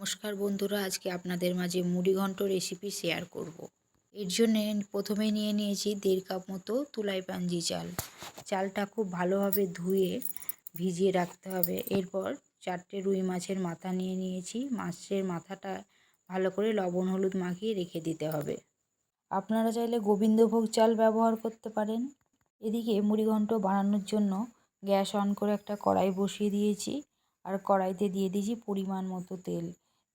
নমস্কার বন্ধুরা, আজকে আপনাদের মাঝে মুড়িঘণ্ট রেসিপি শেয়ার করব। এর জন্য প্রথমে নিয়ে নিয়েছি 1.5 কাপ মতো তুলাই পাঞ্জি চাল। চালটা খুব ভালোভাবে ধুয়ে ভিজিয়ে রাখতে হবে। এরপর 4টে রুই মাছের মাথা নিয়ে নিয়েছি। মাছের মাথাটা ভালো করে লবণ হলুদ মাখিয়ে রেখে দিতে হবে। আপনারা চাইলে গোবিন্দভোগ চাল ব্যবহার করতে পারেন। এদিকে মুড়িঘণ্ট বানানোর জন্য গ্যাস অন করে একটা কড়াই বসিয়ে দিয়েছি, আর কড়াইতে দিয়ে দিয়েছি পরিমাণ মতো তেল।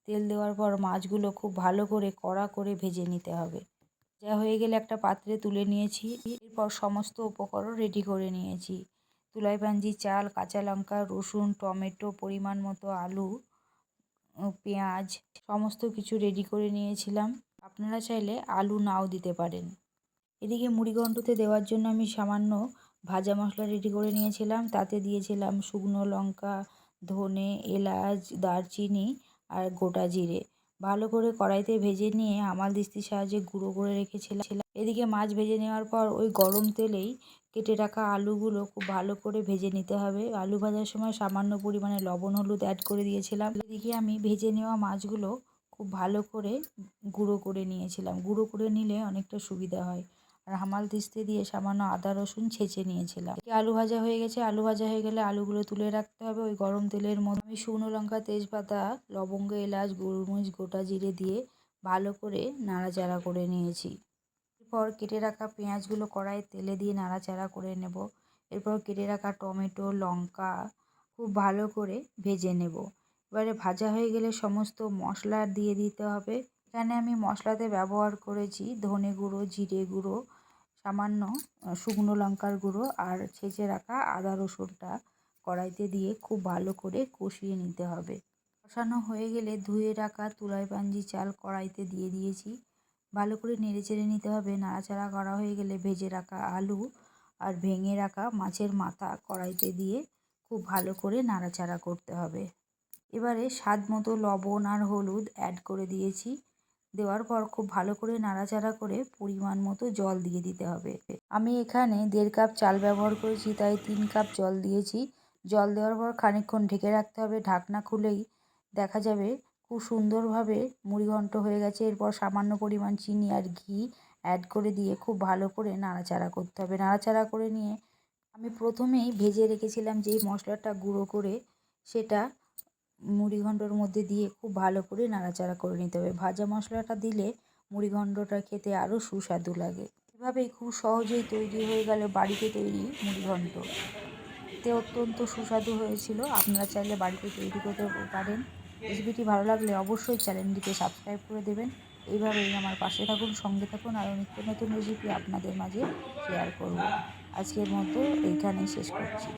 তেল দেওয়ার পর মাছগুলো খুব ভালো করে কড়া করে ভেজে নিতে হবে। যা হয়ে গেলে একটা পাত্রে তুলে নিয়েছি। এরপর সমস্ত উপকরণ রেডি করে নিয়েছি। তুলাই পাঞ্জি চাল, কাঁচা লঙ্কা, রসুন, টমেটো, পরিমাণ মতো আলু, পেঁয়াজ সমস্ত কিছু রেডি করে নিয়েছিলাম। আপনারা চাইলে আলু নাও দিতে পারেন। এদিকে মুড়িঘণ্টতে দেওয়ার জন্য আমি সামান্য ভাজা মশলা রেডি করে নিয়েছিলাম। তাতে দিয়েছিলাম শুকনো লঙ্কা, ধনে, এলাচ, দারচিনি আর গোটা জিরে। ভালো করে কড়াইতে ভেজে নিয়ে হামাল দিস্তির সাহায্যে গুঁড়ো করে রেখেছিলাম। এদিকে মাছ ভেজে নেওয়ার পর ওই গরম তেলেই কেটে রাখা আলুগুলো খুব ভালো করে ভেজে নিতে হবে। আলু ভাজার সময় সামান্য পরিমাণে লবণ হলুদ অ্যাড করে দিয়েছিলাম। এদিকে আমি ভেজে নেওয়া মাছগুলো খুব ভালো করে গুঁড়ো করে নিয়েছিলাম। গুঁড়ো করে নিলে অনেকটা সুবিধা হয়। আর হামাল দিস্তে দিয়ে সামান্য আদা রসুন ছেঁচে নিয়েছিলাম। আলু ভাজা হয়ে গেছে। আলু ভাজা হয়ে গেলে আলুগুলো তুলে রাখতে হবে। ওই গরম তেলের মধ্যে আমি শুকনো লঙ্কা, তেজপাতা, লবঙ্গ, এলাচ, গোলমরিচ, গোটা জিরে দিয়ে ভালো করে নাড়াচাড়া করে নিয়েছি। এরপর কেটে রাখা পেঁয়াজগুলো কড়াইয়ে তেলে দিয়ে নাড়াচাড়া করে নেব। এরপর কেটে রাখা টমেটো, লঙ্কা খুব ভালো করে ভেজে নেব। এবারে ভাজা হয়ে গেলে সমস্ত মশলা দিয়ে দিতে হবে। এখানে আমি মশলাতে ব্যবহার করেছি ধনে গুঁড়ো, জিরে গুঁড়ো, সামান্য শুকনো লঙ্কার গুঁড়ো আর ছেঁচে রাখা আদা রসুনটা কড়াইতে দিয়ে খুব ভালো করে কষিয়ে নিতে হবে। কষানো হয়ে গেলে ধুয়ে রাখা তুলাই পাঞ্জি চাল কড়াইতে দিয়ে দিয়েছি। ভালো করে নেড়েচেড়ে নিতে হবে। নাড়াচাড়া করা হয়ে গেলে ভেজে রাখা আলু আর ভেঙে রাখা মাছের মাথা কড়াইতে দিয়ে খুব ভালো করে নাড়াচাড়া করতে হবে। এবারে স্বাদ মতো লবণ আর হলুদ অ্যাড করে দিয়েছি। দেওয়ার পর খুব ভালো করে নাড়াচাড়া করে পরিমাণ মতো জল দিয়ে দিতে হবে। আমি এখানে 1.5 কাপ চাল ব্যবহার করেছি, তাই 3 কাপ জল দিয়েছি। জল দেওয়ার পর খানিকক্ষণ ঢেকে রাখতে হবে। ঢাকনা খুলেই দেখা যাবে খুব সুন্দরভাবে মুড়িঘণ্ট হয়ে গেছে। এরপর সামান্য পরিমাণ চিনি আর ঘি অ্যাড করে দিয়ে খুব ভালো করে নাড়াচাড়া করতে হবে। নাড়াচাড়া করে নিয়ে আমি প্রথমেই ভেজে রেখেছিলাম যেই মশলাটা গুঁড়ো করে, সেটা মুড়িঘণ্টর মধ্যে দিয়ে খুব ভালো করে নাড়াচাড়া করে নিতে হবে। ভাজা মশলাটা দিলে মুড়িঘণ্টটা খেতে আরও সুস্বাদু লাগে। এভাবেই খুব সহজেই তৈরি হয়ে গেল বাড়িতে তৈরি মুড়িঘণ্ট। এতে অত্যন্ত সুস্বাদু হয়েছিল। আপনারা চাইলে বাড়িতে তৈরি করতে পারেন। রেসিপিটি ভালো লাগলে অবশ্যই চ্যানেলটিকে সাবস্ক্রাইব করে দেবেন। এইভাবেই আমার পাশে থাকুন, সঙ্গে থাকুন। আরও নিত্য নতুন রেসিপি আপনাদের মাঝে শেয়ার করব। আজকের মতো এইখানেই শেষ করছি।